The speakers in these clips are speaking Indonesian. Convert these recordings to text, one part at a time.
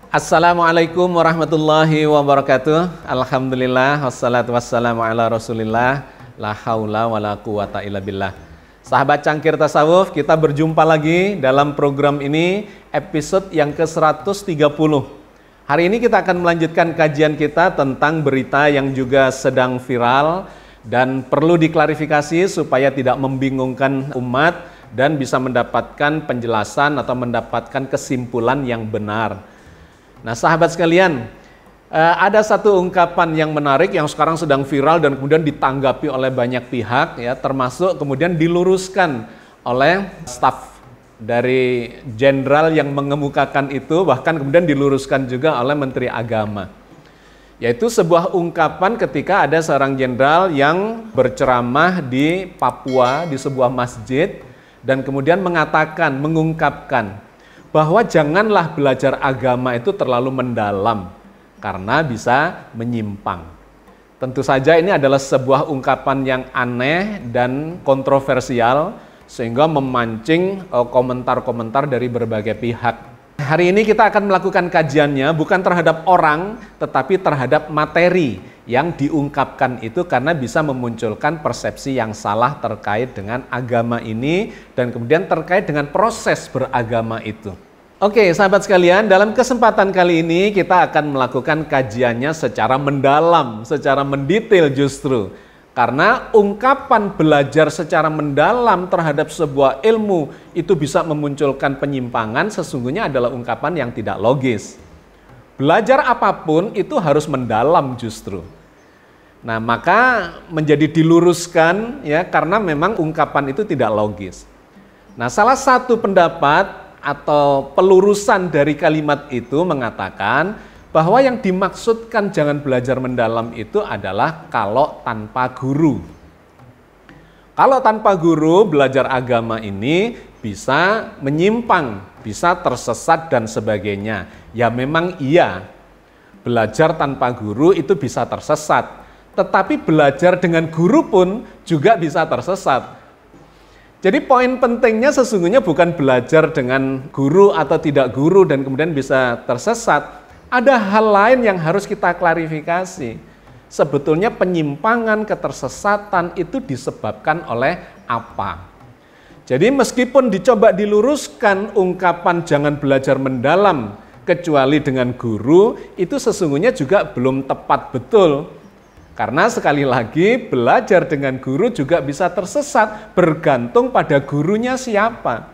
Assalamualaikum warahmatullahi wabarakatuh. Alhamdulillah wassalatu wassalamu ala Rasulillah. La haula wala quwata illa billah. Sahabat Cangkir Tasawuf, kita berjumpa lagi dalam program ini, episode yang ke-130. Hari ini kita akan melanjutkan kajian kita tentang berita yang juga sedang viral dan perlu diklarifikasi supaya tidak membingungkan umat dan bisa mendapatkan penjelasan atau mendapatkan kesimpulan yang benar. Nah, sahabat sekalian, ada satu ungkapan yang menarik yang sekarang sedang viral dan kemudian ditanggapi oleh banyak pihak, ya, termasuk kemudian diluruskan oleh staf dari jenderal yang mengemukakan itu, bahkan kemudian diluruskan juga oleh Menteri Agama. Yaitu sebuah ungkapan ketika ada seorang jenderal yang berceramah di Papua di sebuah masjid dan kemudian mengungkapkan bahwa janganlah belajar agama itu terlalu mendalam karena bisa menyimpang. Tentu saja ini adalah sebuah ungkapan yang aneh dan kontroversial sehingga memancing komentar-komentar dari berbagai pihak. Hari ini kita akan melakukan kajiannya bukan terhadap orang tetapi terhadap materi yang diungkapkan itu karena bisa memunculkan persepsi yang salah terkait dengan agama ini dan kemudian terkait dengan proses beragama itu. Oke, sahabat sekalian, dalam kesempatan kali ini kita akan melakukan kajiannya secara mendalam, secara mendetail justru. Karena ungkapan belajar secara mendalam terhadap sebuah ilmu itu bisa memunculkan penyimpangan sesungguhnya adalah ungkapan yang tidak logis. Belajar apapun itu harus mendalam justru. Nah, maka menjadi diluruskan ya karena memang ungkapan itu tidak logis. Nah, salah satu pendapat atau pelurusan dari kalimat itu mengatakan bahwa yang dimaksudkan jangan belajar mendalam itu adalah kalau tanpa guru. Kalau tanpa guru belajar agama ini bisa menyimpang, bisa tersesat dan sebagainya. Ya memang iya, belajar tanpa guru itu bisa tersesat. Tetapi belajar dengan guru pun juga bisa tersesat. Jadi poin pentingnya sesungguhnya bukan belajar dengan guru atau tidak guru dan kemudian bisa tersesat. Ada hal lain yang harus kita klarifikasi. Sebetulnya penyimpangan, ketersesatan itu disebabkan oleh apa? Jadi meskipun dicoba diluruskan ungkapan jangan belajar mendalam kecuali dengan guru, itu sesungguhnya juga belum tepat betul. Karena sekali lagi belajar dengan guru juga bisa tersesat bergantung pada gurunya siapa.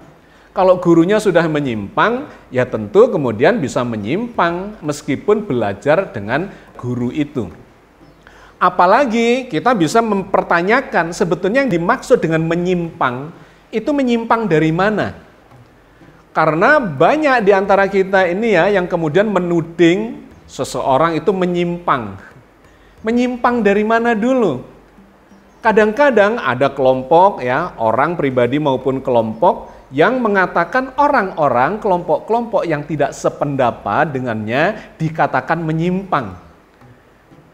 Kalau gurunya sudah menyimpang, ya tentu kemudian bisa menyimpang meskipun belajar dengan guru itu. Apalagi kita bisa mempertanyakan sebetulnya yang dimaksud dengan menyimpang, itu menyimpang dari mana? Karena banyak di antara kita ini ya yang kemudian menuding seseorang itu menyimpang. Menyimpang dari mana dulu? Kadang-kadang ada kelompok ya, orang pribadi maupun kelompok yang mengatakan orang-orang, kelompok-kelompok yang tidak sependapat dengannya dikatakan menyimpang.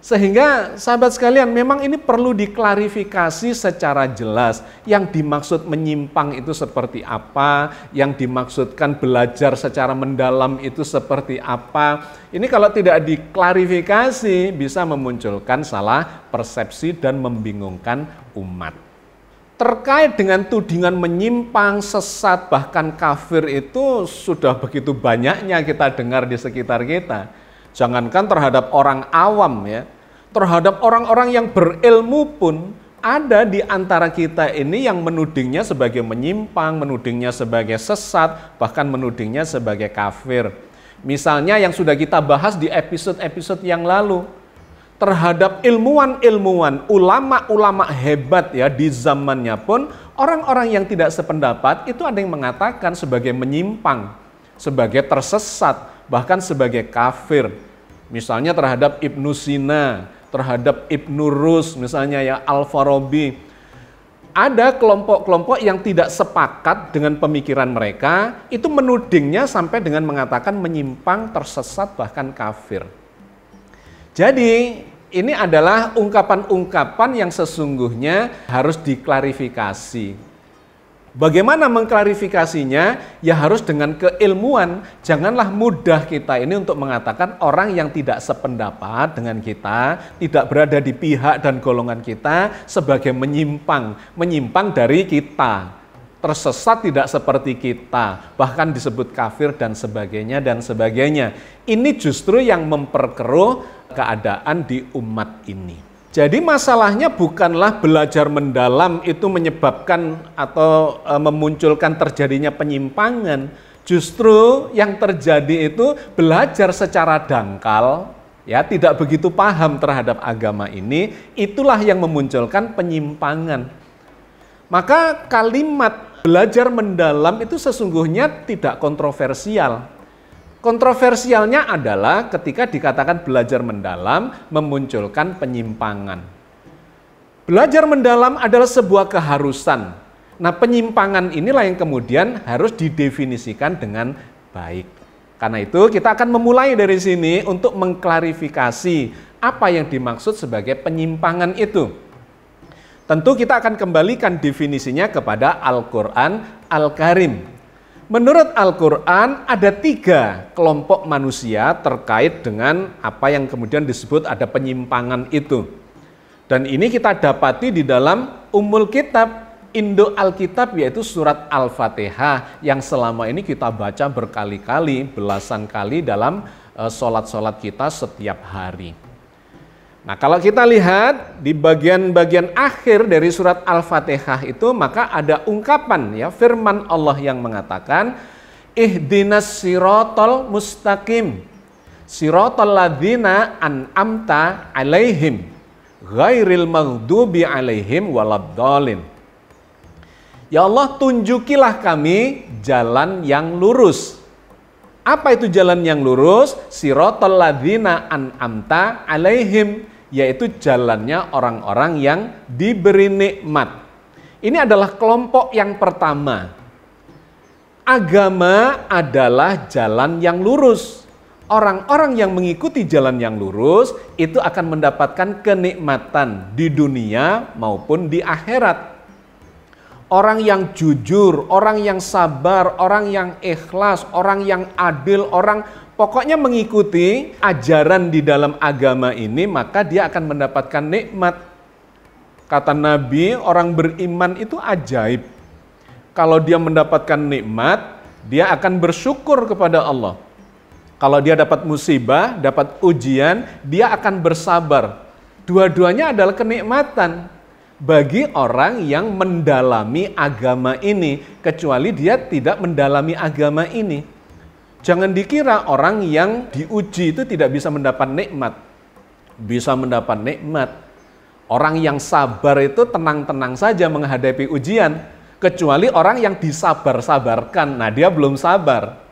Sehingga sahabat sekalian memang ini perlu diklarifikasi secara jelas. Yang dimaksud menyimpang itu seperti apa, yang dimaksudkan belajar secara mendalam itu seperti apa. Ini kalau tidak diklarifikasi bisa memunculkan salah persepsi dan membingungkan umat. Terkait dengan tudingan menyimpang, sesat, bahkan kafir itu sudah begitu banyaknya kita dengar di sekitar kita. Jangankan terhadap orang awam ya, terhadap orang-orang yang berilmu pun ada di antara kita ini yang menudingnya sebagai menyimpang, menudingnya sebagai sesat, bahkan menudingnya sebagai kafir. Misalnya yang sudah kita bahas di episode-episode yang lalu, terhadap ilmuwan-ilmuwan, ulama-ulama hebat ya di zamannya pun, orang-orang yang tidak sependapat itu ada yang mengatakan sebagai menyimpang, sebagai tersesat, bahkan sebagai kafir. Misalnya terhadap Ibnu Sina, terhadap Ibnu Rus, misalnya ya Al-Farabi. Ada kelompok-kelompok yang tidak sepakat dengan pemikiran mereka, itu menudingnya sampai dengan mengatakan menyimpang, tersesat, bahkan kafir. Jadi ini adalah ungkapan-ungkapan yang sesungguhnya harus diklarifikasi. Bagaimana mengklarifikasinya? Ya harus dengan keilmuan. Janganlah mudah kita ini untuk mengatakan orang yang tidak sependapat dengan kita, tidak berada di pihak dan golongan kita sebagai menyimpang dari kita. Tersesat tidak seperti kita, bahkan disebut kafir dan sebagainya dan sebagainya. Ini justru yang memperkeruh keadaan di umat ini. Jadi masalahnya bukanlah belajar mendalam itu menyebabkan atau memunculkan terjadinya penyimpangan. Justru yang terjadi itu belajar secara dangkal, ya tidak begitu paham terhadap agama ini, itulah yang memunculkan penyimpangan. Maka kalimat belajar mendalam itu sesungguhnya tidak kontroversial. Kontroversialnya adalah ketika dikatakan belajar mendalam memunculkan penyimpangan. Belajar mendalam adalah sebuah keharusan. Nah, penyimpangan inilah yang kemudian harus didefinisikan dengan baik. Karena itu kita akan memulai dari sini untuk mengklarifikasi apa yang dimaksud sebagai penyimpangan itu. Tentu kita akan kembalikan definisinya kepada Al-Quran Al-Karim. Menurut Al-Quran ada 3 kelompok manusia terkait dengan apa yang kemudian disebut ada penyimpangan itu. Dan ini kita dapati di dalam Ummul Kitab, Indo Alkitab, yaitu surat Al-Fatihah yang selama ini kita baca berkali-kali, belasan kali dalam sholat-sholat kita setiap hari. Nah, kalau kita lihat di bagian-bagian akhir dari surat Al-Fatihah itu, maka ada ungkapan, ya, firman Allah yang mengatakan, ihdinas siratal mustaqim, siratal ladzina an'amta alaihim, ghairil maghdubi alaihim waladdallin. Ya Allah, tunjukilah kami jalan yang lurus. Apa itu jalan yang lurus? Siratal ladzina an'amta alaihim, yaitu jalannya orang-orang yang diberi nikmat. Ini adalah kelompok yang pertama. Agama adalah jalan yang lurus. Orang-orang yang mengikuti jalan yang lurus itu akan mendapatkan kenikmatan di dunia maupun di akhirat. Orang yang jujur, orang yang sabar, orang yang ikhlas, orang yang adil, orang pokoknya mengikuti ajaran di dalam agama ini, maka dia akan mendapatkan nikmat. Kata Nabi, orang beriman itu ajaib. Kalau dia mendapatkan nikmat, dia akan bersyukur kepada Allah. Kalau dia dapat musibah, dapat ujian, dia akan bersabar. Dua-duanya adalah kenikmatan bagi orang yang mendalami agama ini, kecuali dia tidak mendalami agama ini. Jangan dikira orang yang diuji itu tidak bisa mendapat nikmat. Bisa mendapat nikmat. Orang yang sabar itu tenang-tenang saja menghadapi ujian, kecuali orang yang disabar-sabarkan. Nah, dia belum sabar.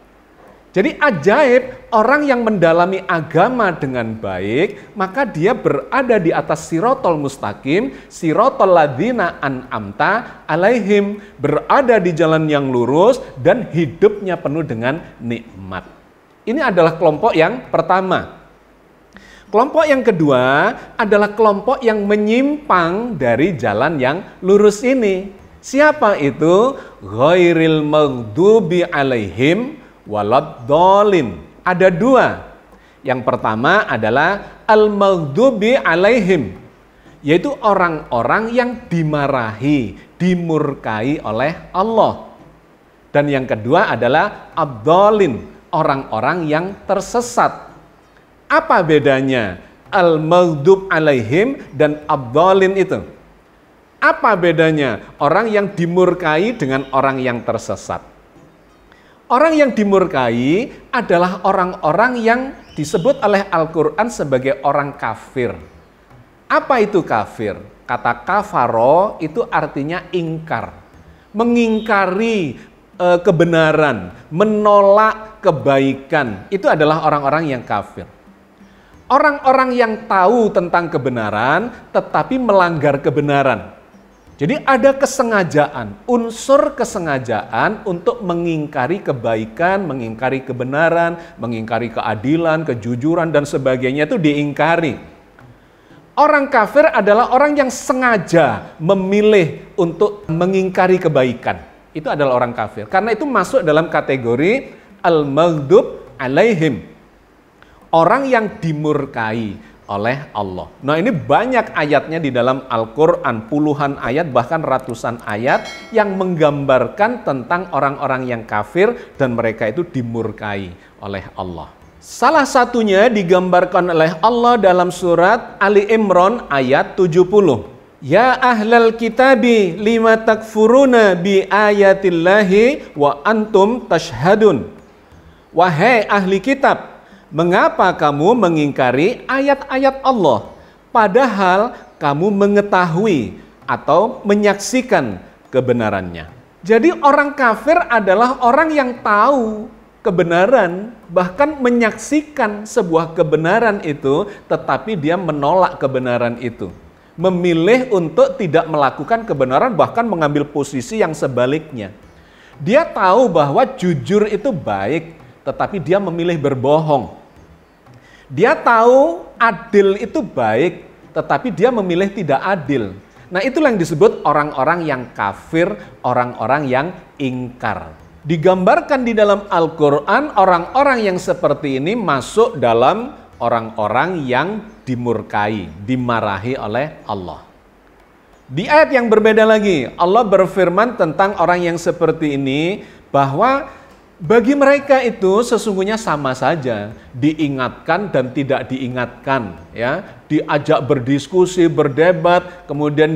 Jadi ajaib, orang yang mendalami agama dengan baik, maka dia berada di atas sirotol mustaqim, sirotol ladzina an'amta alaihim, berada di jalan yang lurus dan hidupnya penuh dengan nikmat. Ini adalah kelompok yang pertama. Kelompok yang kedua adalah kelompok yang menyimpang dari jalan yang lurus ini. Siapa itu? Ghairil maghdubi alaihim waladdallin. Ada 2. Yang pertama adalah al-maghdubi alaihim, yaitu orang-orang yang dimarahi, dimurkai oleh Allah. Dan yang kedua adalah ad-dallin, orang-orang yang tersesat. Apa bedanya al-maghdub alaihim dan ad-dallin itu? Apa bedanya orang yang dimurkai dengan orang yang tersesat? Orang yang dimurkai adalah orang-orang yang disebut oleh Al-Quran sebagai orang kafir. Apa itu kafir? Kata kafaro itu artinya ingkar. Mengingkari kebenaran, menolak kebaikan. Itu adalah orang-orang yang kafir. Orang-orang yang tahu tentang kebenaran tetapi melanggar kebenaran. Jadi ada kesengajaan, unsur kesengajaan untuk mengingkari kebaikan, mengingkari kebenaran, mengingkari keadilan, kejujuran, dan sebagainya itu diingkari. Orang kafir adalah orang yang sengaja memilih untuk mengingkari kebaikan. itu adalah orang kafir. Karena itu masuk dalam kategori al-maghdub alaihim, orang yang dimurkai oleh Allah. Nah, ini banyak ayatnya di dalam Al-Quran, puluhan ayat bahkan ratusan ayat yang menggambarkan tentang orang-orang yang kafir dan mereka itu dimurkai oleh Allah. Salah satunya digambarkan oleh Allah dalam surat Ali Imran ayat 70. Ya ahlal kitabi lima takfuruna bi ayatillahi wa antum tashhadun. Wahai ahli kitab, mengapa kamu mengingkari ayat-ayat Allah padahal kamu mengetahui atau menyaksikan kebenarannya? Jadi orang kafir adalah orang yang tahu kebenaran, bahkan menyaksikan sebuah kebenaran itu, tetapi dia menolak kebenaran itu. Memilih untuk tidak melakukan kebenaran, bahkan mengambil posisi yang sebaliknya. Dia tahu bahwa jujur itu baik, tetapi dia memilih berbohong. Dia tahu adil itu baik, tetapi dia memilih tidak adil. Nah, itulah yang disebut orang-orang yang kafir, orang-orang yang ingkar. Digambarkan di dalam Al-Quran, orang-orang yang seperti ini masuk dalam orang-orang yang dimurkai, dimarahi oleh Allah. Di ayat yang berbeda lagi, Allah berfirman tentang orang yang seperti ini, bahwa bagi mereka itu sesungguhnya sama saja, diingatkan dan tidak diingatkan, ya, diajak berdiskusi, berdebat, kemudian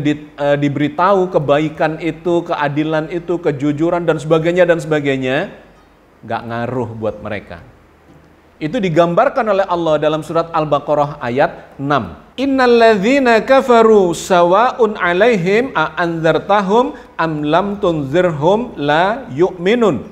diberitahu kebaikan itu, keadilan itu, kejujuran dan sebagainya, nggak ngaruh buat mereka. Itu digambarkan oleh Allah dalam surat Al-Baqarah ayat 6. Innalladzina kafaru sawa'un 'alaihim a anzartahum am lam tunzirhum la yu'minun.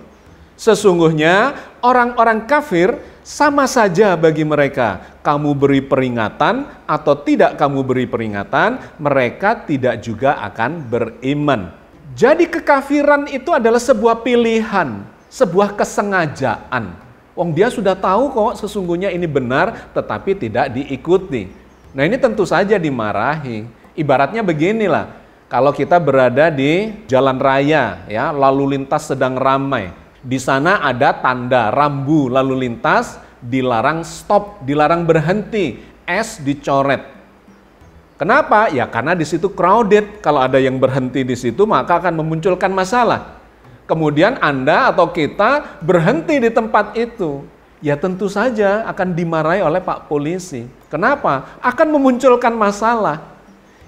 Sesungguhnya orang-orang kafir sama saja bagi mereka. Kamu beri peringatan atau tidak kamu beri peringatan, mereka tidak juga akan beriman. Jadi kekafiran itu adalah sebuah pilihan, sebuah kesengajaan. Wong dia sudah tahu kok sesungguhnya ini benar, tetapi tidak diikuti. Nah, ini tentu saja dimarahi. Ibaratnya beginilah, kalau kita berada di jalan raya, ya, lalu lintas sedang ramai. Di sana ada tanda rambu lalu lintas, dilarang stop, dilarang berhenti, S dicoret. Kenapa? Ya karena di situ crowded. Kalau ada yang berhenti di situ maka akan memunculkan masalah. Kemudian Anda atau kita berhenti di tempat itu, ya tentu saja akan dimarahi oleh Pak Polisi. Kenapa? Akan memunculkan masalah.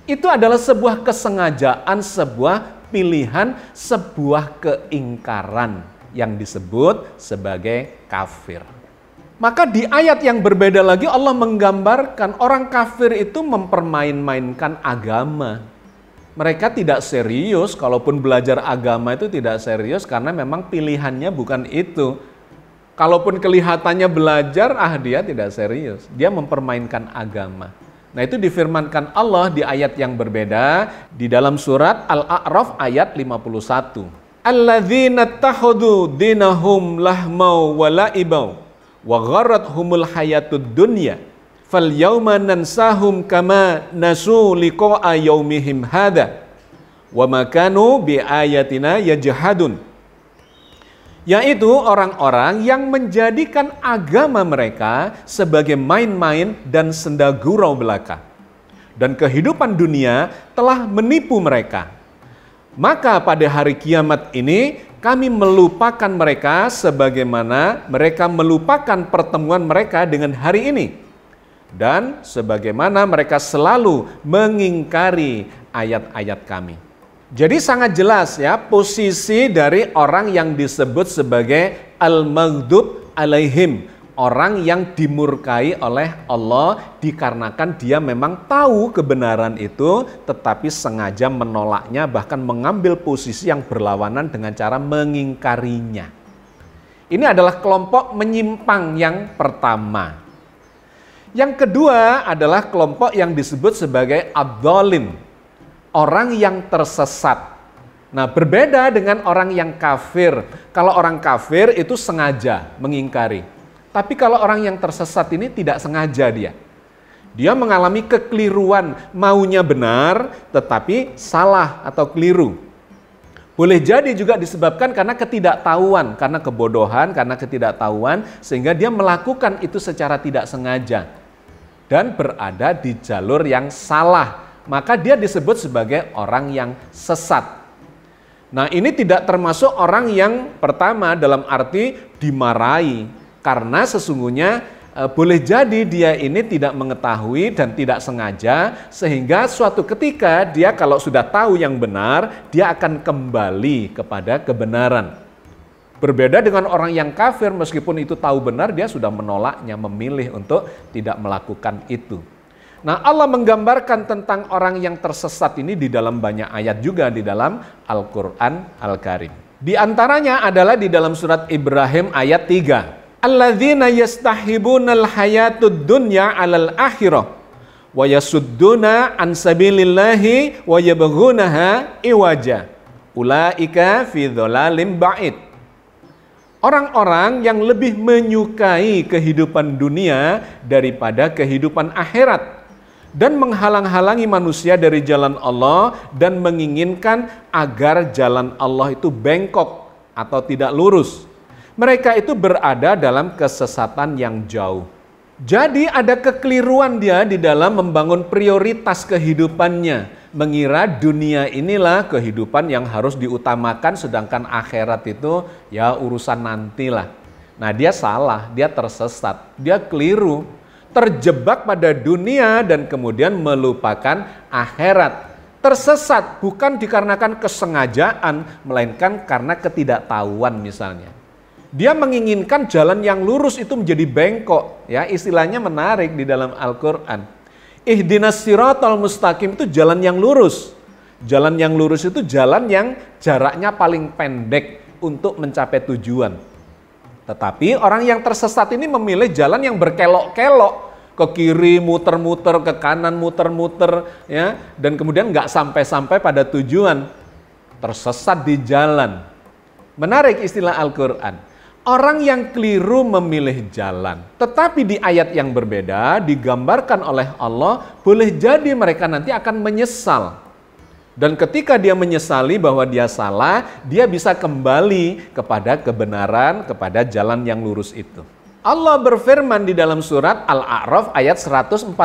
Itu adalah sebuah kesengajaan, sebuah pilihan, sebuah keingkaran yang disebut sebagai kafir. Maka di ayat yang berbeda lagi Allah menggambarkan orang kafir itu mempermain-mainkan agama. Mereka tidak serius, kalaupun belajar agama itu tidak serius karena memang pilihannya bukan itu. Kalaupun kelihatannya belajar, dia tidak serius. Dia mempermainkan agama. Nah, itu difirmankan Allah di ayat yang berbeda di dalam surat Al-A'raf ayat 51. Alladzina takhudhu dinahum lahmau wa la'ibau wa gharrathumul hayatud dunya fal yauma nansahum kama nasu liqa'a yaumihim hadza wa ma kanu bi ayatina yajhadun. Yaitu orang-orang yang menjadikan agama mereka sebagai main-main dan senda gurau belaka, dan kehidupan dunia telah menipu mereka. Maka pada hari kiamat ini kami melupakan mereka sebagaimana mereka melupakan pertemuan mereka dengan hari ini, dan sebagaimana mereka selalu mengingkari ayat-ayat kami. Jadi sangat jelas ya posisi dari orang yang disebut sebagai al-maghdub alaihim, orang yang dimurkai oleh Allah dikarenakan dia memang tahu kebenaran itu tetapi sengaja menolaknya, bahkan mengambil posisi yang berlawanan dengan cara mengingkarinya. Ini adalah kelompok menyimpang yang pertama. Yang kedua adalah kelompok yang disebut sebagai ad-dhalim, orang yang tersesat. Nah, berbeda dengan orang yang kafir. Kalau orang kafir itu sengaja mengingkari. Tapi kalau orang yang tersesat ini tidak sengaja dia. Dia mengalami kekeliruan, maunya benar tetapi salah atau keliru. Boleh jadi juga disebabkan karena ketidaktahuan, karena kebodohan, karena ketidaktahuan, sehingga dia melakukan itu secara tidak sengaja dan berada di jalur yang salah. Maka dia disebut sebagai orang yang sesat. Nah, ini tidak termasuk orang yang pertama dalam arti dimarahi, karena sesungguhnya boleh jadi dia ini tidak mengetahui dan tidak sengaja, sehingga suatu ketika dia kalau sudah tahu yang benar, dia akan kembali kepada kebenaran. Berbeda dengan orang yang kafir, meskipun itu tahu benar, dia sudah menolaknya, memilih untuk tidak melakukan itu. Nah, Allah menggambarkan tentang orang yang tersesat ini di dalam banyak ayat juga di dalam Al-Quran Al-Karim. Di antaranya adalah di dalam surat Ibrahim ayat 3. Alladzina yastahibunal hayatud dunya 'alal akhirah wa yasudduna an sabilillahi wa yabghunaha iwaja ulaika fi dhalalim ba'id. Orang-orang yang lebih menyukai kehidupan dunia daripada kehidupan akhirat dan menghalang-halangi manusia dari jalan Allah dan menginginkan agar jalan Allah itu bengkok atau tidak lurus. Mereka itu berada dalam kesesatan yang jauh. Jadi ada kekeliruan dia di dalam membangun prioritas kehidupannya. Mengira dunia inilah kehidupan yang harus diutamakan, sedangkan akhirat itu ya urusan nantilah. Nah, dia salah, dia tersesat, dia keliru. Terjebak pada dunia dan kemudian melupakan akhirat. Tersesat bukan dikarenakan kesengajaan, melainkan karena ketidaktahuan misalnya. Dia menginginkan jalan yang lurus itu menjadi bengkok, ya, istilahnya menarik di dalam Al-Qur'an. Ihdinas siratal mustaqim itu jalan yang lurus. Jalan yang lurus itu jalan yang jaraknya paling pendek untuk mencapai tujuan. Tetapi orang yang tersesat ini memilih jalan yang berkelok-kelok, ke kiri muter-muter, ke kanan muter-muter, ya, dan kemudian nggak sampai-sampai pada tujuan. Tersesat di jalan. Menarik istilah Al-Qur'an. Orang yang keliru memilih jalan, tetapi di ayat yang berbeda digambarkan oleh Allah, boleh jadi mereka nanti akan menyesal. Dan ketika dia menyesali bahwa dia salah, dia bisa kembali kepada kebenaran, kepada jalan yang lurus itu. Allah berfirman di dalam surat Al-A'raf ayat 149.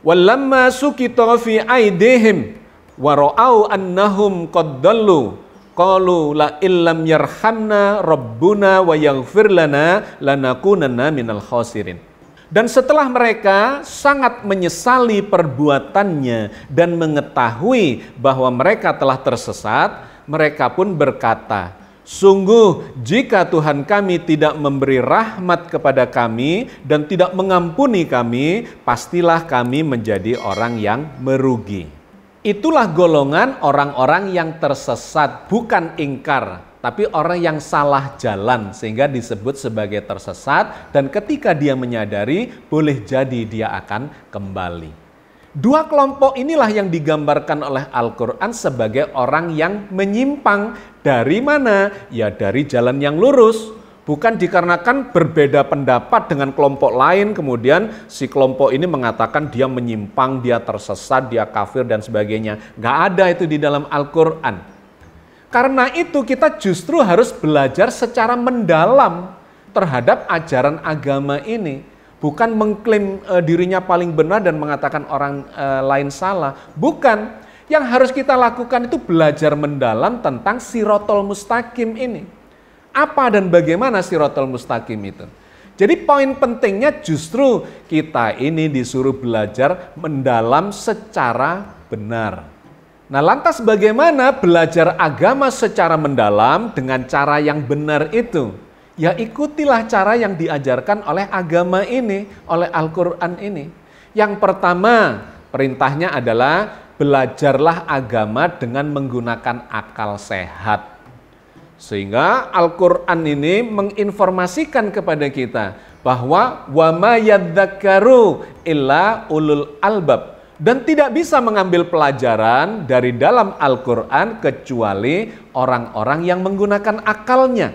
Walamma sukita fi aidihim wa ra'au annahum qad dallu qalu la illam yarhamna rabbuna wa yaghfir lana lanakunanna minal khasirin. Dan setelah mereka sangat menyesali perbuatannya dan mengetahui bahwa mereka telah tersesat, mereka pun berkata, sungguh jika Tuhan kami tidak memberi rahmat kepada kami dan tidak mengampuni kami, pastilah kami menjadi orang yang merugi. Itulah golongan orang-orang yang tersesat, bukan ingkar, tapi orang yang salah jalan sehingga disebut sebagai tersesat, dan ketika dia menyadari boleh jadi dia akan kembali. Dua kelompok inilah yang digambarkan oleh Al-Quran sebagai orang yang menyimpang. Dari mana? Ya dari jalan yang lurus. Bukan dikarenakan berbeda pendapat dengan kelompok lain, kemudian si kelompok ini mengatakan dia menyimpang, dia tersesat, dia kafir dan sebagainya. Nggak ada itu di dalam Al-Quran. Karena itu kita justru harus belajar secara mendalam terhadap ajaran agama ini. Bukan mengklaim dirinya paling benar dan mengatakan orang lain salah. Bukan. Yang harus kita lakukan itu belajar mendalam tentang Siratal Mustaqim ini. Apa dan bagaimana Siratal Mustaqim itu? Jadi poin pentingnya justru kita ini disuruh belajar mendalam secara benar. Nah, lantas bagaimana belajar agama secara mendalam dengan cara yang benar itu? Ya ikutilah cara yang diajarkan oleh agama ini, oleh Al-Quran ini. Yang pertama, perintahnya adalah belajarlah agama dengan menggunakan akal sehat. Sehingga Al-Quran ini menginformasikan kepada kita bahwa wa ma yadzakkaru illa ulul albab, dan tidak bisa mengambil pelajaran dari dalam Al-Quran kecuali orang-orang yang menggunakan akalnya.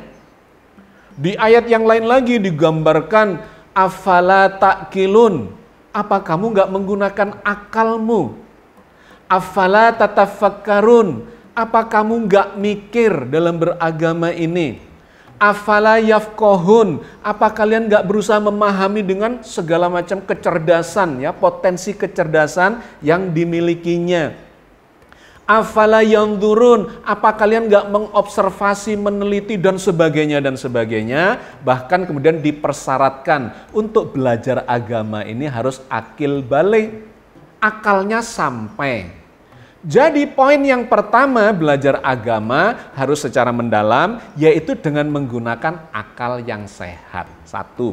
Di ayat yang lain lagi digambarkan afala ta'qilun, apa kamu nggak menggunakan akalmu? Afala tatafakkarun, Apa kamu nggak mikir dalam beragama ini? Afala yafqahun, apa kalian nggak berusaha memahami dengan segala macam kecerdasan, ya, potensi kecerdasan yang dimilikinya? Afala yanzurun, apa kalian nggak mengobservasi, meneliti dan sebagainya dan sebagainya? Bahkan kemudian dipersyaratkan untuk belajar agama ini harus akil balik, akalnya sampai. Jadi poin yang pertama belajar agama harus secara mendalam, yaitu dengan menggunakan akal yang sehat. Satu.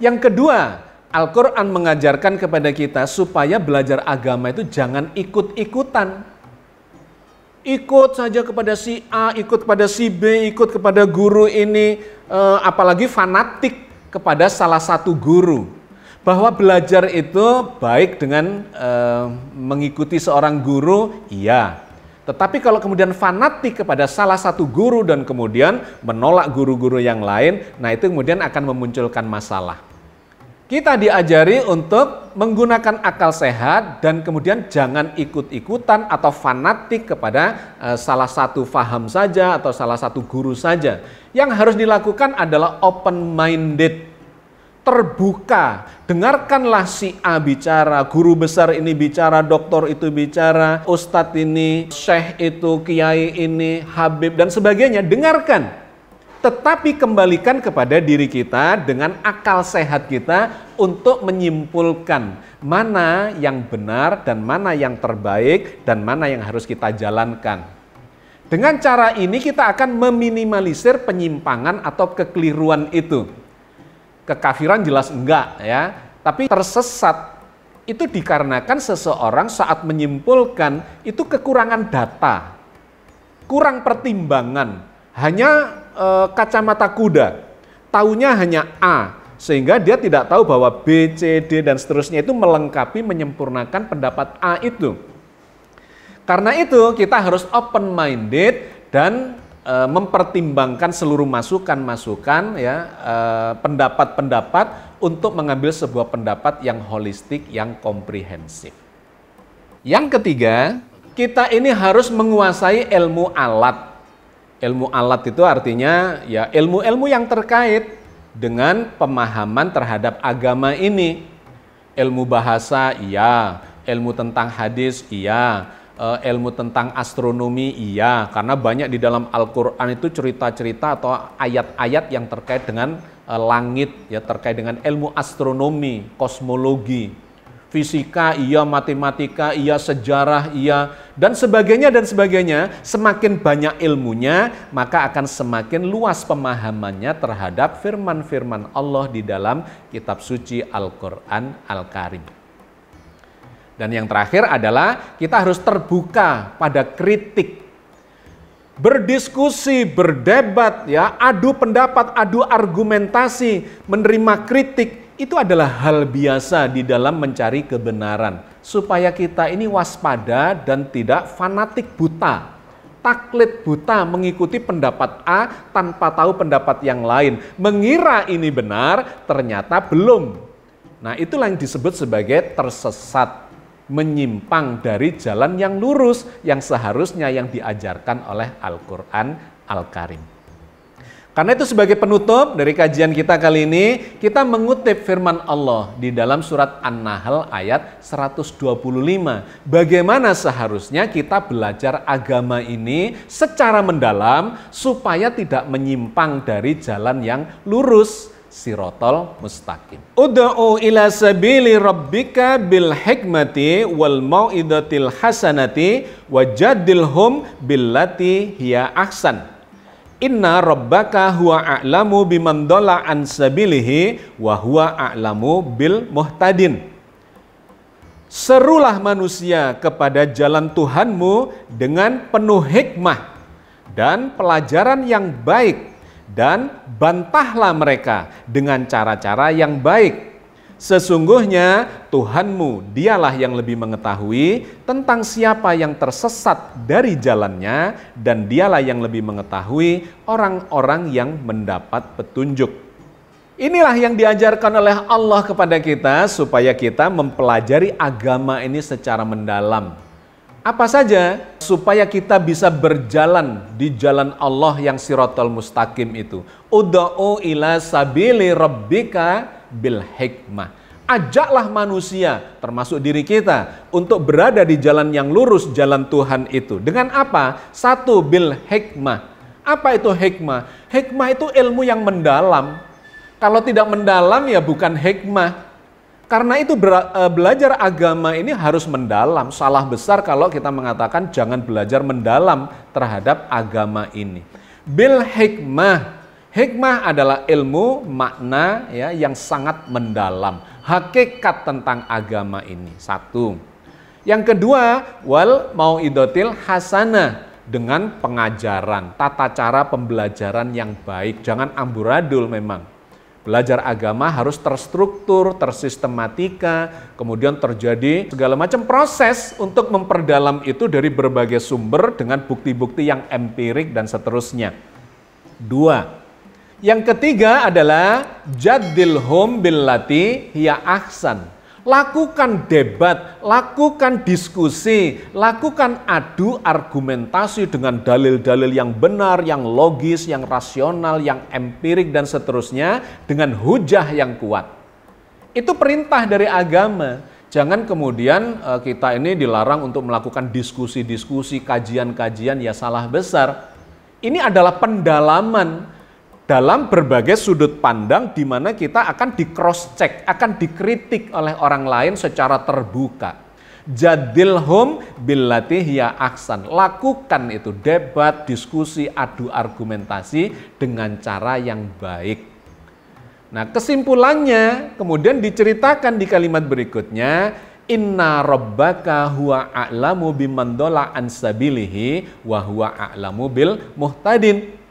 Yang kedua, Al-Quran mengajarkan kepada kita supaya belajar agama itu jangan ikut-ikutan. Ikut saja kepada si A, ikut kepada si B, ikut kepada guru ini, apalagi fanatik kepada salah satu guru. Bahwa belajar itu baik dengan mengikuti seorang guru, iya. Tetapi kalau kemudian fanatik kepada salah satu guru dan kemudian menolak guru-guru yang lain, nah itu kemudian akan memunculkan masalah. Kita diajari untuk menggunakan akal sehat dan kemudian jangan ikut-ikutan atau fanatik kepada salah satu faham saja atau salah satu guru saja. Yang harus dilakukan adalah open-minded. Terbuka, dengarkanlah si A bicara, guru besar ini bicara, doktor itu bicara, ustadz ini, syekh itu, kiai ini, habib dan sebagainya, dengarkan. Tetapi kembalikan kepada diri kita dengan akal sehat kita untuk menyimpulkan mana yang benar dan mana yang terbaik dan mana yang harus kita jalankan. Dengan cara ini kita akan meminimalisir penyimpangan atau kekeliruan itu. Kekafiran jelas enggak, ya, tapi tersesat itu dikarenakan seseorang saat menyimpulkan itu kekurangan data, kurang pertimbangan, hanya kacamata kuda, taunya hanya A, sehingga dia tidak tahu bahwa B, C, D dan seterusnya itu melengkapi, menyempurnakan pendapat A itu. Karena itu kita harus open-minded dan mempertimbangkan seluruh masukan-masukan, ya, pendapat-pendapat untuk mengambil sebuah pendapat yang holistik, yang komprehensif. Yang ketiga, kita ini harus menguasai ilmu alat. Ilmu alat itu artinya ya ilmu-ilmu yang terkait dengan pemahaman terhadap agama ini. Ilmu bahasa, iya. Ilmu tentang hadis, iya. Ilmu tentang astronomi, iya, karena banyak di dalam Al-Quran itu cerita-cerita atau ayat-ayat yang terkait dengan langit, ya, terkait dengan ilmu astronomi, kosmologi, fisika, iya, matematika, iya, sejarah, iya, dan sebagainya dan sebagainya. Semakin banyak ilmunya, maka akan semakin luas pemahamannya terhadap firman-firman Allah di dalam kitab suci Al-Quran Al-Karim. Dan yang terakhir adalah kita harus terbuka pada kritik. Berdiskusi, berdebat, ya, adu pendapat, adu argumentasi, menerima kritik, itu adalah hal biasa di dalam mencari kebenaran. Supaya kita ini waspada dan tidak fanatik buta. Taklid buta mengikuti pendapat A tanpa tahu pendapat yang lain. Mengira ini benar, ternyata belum. Nah, itulah yang disebut sebagai tersesat. Menyimpang dari jalan yang lurus yang seharusnya yang diajarkan oleh Al-Quran Al-Karim. Karena itu sebagai penutup dari kajian kita kali ini, kita mengutip firman Allah di dalam surat An-Nahl ayat 125. Bagaimana seharusnya kita belajar agama ini secara mendalam supaya tidak menyimpang dari jalan yang lurus. Sirotol mustaqim. Ud'u ila sabili rabbika bil hikmati wal mau'idatil hasanati wajadilhum billati hiya ahsan. Inna rabbaka huwa a'lamu biman dhalla an sabilihi wa huwa a'lamu bil muhtadin. Serulah manusia kepada jalan Tuhanmu dengan penuh hikmah dan pelajaran yang baik, dan bantahlah mereka dengan cara-cara yang baik. Sesungguhnya Tuhanmu dialah yang lebih mengetahui tentang siapa yang tersesat dari jalannya, dan dialah yang lebih mengetahui orang-orang yang mendapat petunjuk. Inilah yang diajarkan oleh Allah kepada kita supaya kita mempelajari agama ini secara mendalam. Apa saja supaya kita bisa berjalan di jalan Allah yang siratal mustaqim itu? Ud'u ila sabili rabbika bil hikmah. Ajaklah manusia, termasuk diri kita, untuk berada di jalan yang lurus, jalan Tuhan itu. Dengan apa? Satu, bil hikmah. Apa itu hikmah? Hikmah itu ilmu yang mendalam. Kalau tidak mendalam ya bukan hikmah. Karena itu belajar agama ini harus mendalam. Salah besar kalau kita mengatakan jangan belajar mendalam terhadap agama ini. Bil hikmah. Hikmah adalah ilmu makna ya yang sangat mendalam. Hakikat tentang agama ini. Satu. Yang kedua, wal mau'idotil hasanah. Dengan pengajaran, tata cara pembelajaran yang baik. Jangan amburadul memang. Belajar agama harus terstruktur, tersistematika, kemudian terjadi segala macam proses untuk memperdalam itu dari berbagai sumber dengan bukti-bukti yang empirik dan seterusnya. Dua. Yang ketiga adalah jadilhum billati hiya ahsan. Lakukan debat, lakukan diskusi, lakukan adu argumentasi dengan dalil-dalil yang benar, yang logis, yang rasional, yang empirik dan seterusnya dengan hujah yang kuat. Itu perintah dari agama. Jangan kemudian kita ini dilarang untuk melakukan diskusi-diskusi, kajian-kajian, ya salah besar. Ini adalah pendalaman dalam berbagai sudut pandang di mana kita akan di cross check, akan dikritik oleh orang lain secara terbuka. Jadilhum billati hiya ahsan. Lakukan itu debat, diskusi, adu argumentasi dengan cara yang baik. Nah, kesimpulannya kemudian diceritakan di kalimat berikutnya, inna rabbaka huwa a'lamu biman dhalla an sabilihi wa huwa a'lamu bil muhtadin.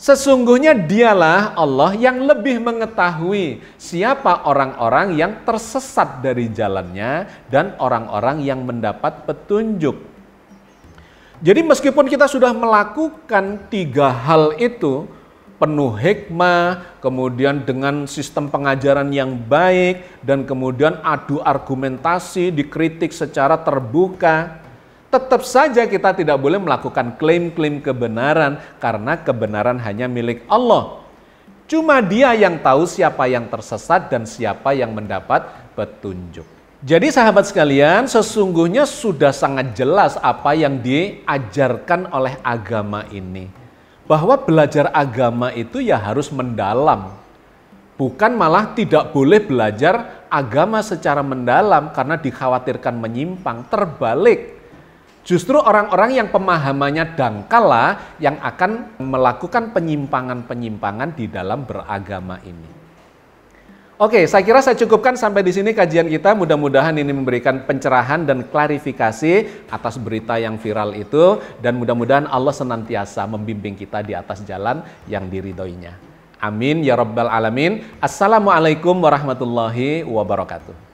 Sesungguhnya dialah Allah yang lebih mengetahui siapa orang-orang yang tersesat dari jalannya dan orang-orang yang mendapat petunjuk. Jadi meskipun kita sudah melakukan tiga hal itu, penuh hikmah, kemudian dengan sistem pengajaran yang baik, dan kemudian adu argumentasi, dikritik secara terbuka, tetap saja kita tidak boleh melakukan klaim-klaim kebenaran karena kebenaran hanya milik Allah. Cuma Dia yang tahu siapa yang tersesat dan siapa yang mendapat petunjuk. Jadi sahabat sekalian, sesungguhnya sudah sangat jelas apa yang diajarkan oleh agama ini. Bahwa belajar agama itu ya harus mendalam. Bukan malah tidak boleh belajar agama secara mendalam karena dikhawatirkan menyimpang, terbalik. Justru orang-orang yang pemahamannya dangkal lah yang akan melakukan penyimpangan-penyimpangan di dalam beragama ini. Oke, saya kira saya cukupkan sampai di sini kajian kita. Mudah-mudahan ini memberikan pencerahan dan klarifikasi atas berita yang viral itu. Dan mudah-mudahan Allah senantiasa membimbing kita di atas jalan yang diridhoinya. Amin ya rabbal alamin. Assalamualaikum warahmatullahi wabarakatuh.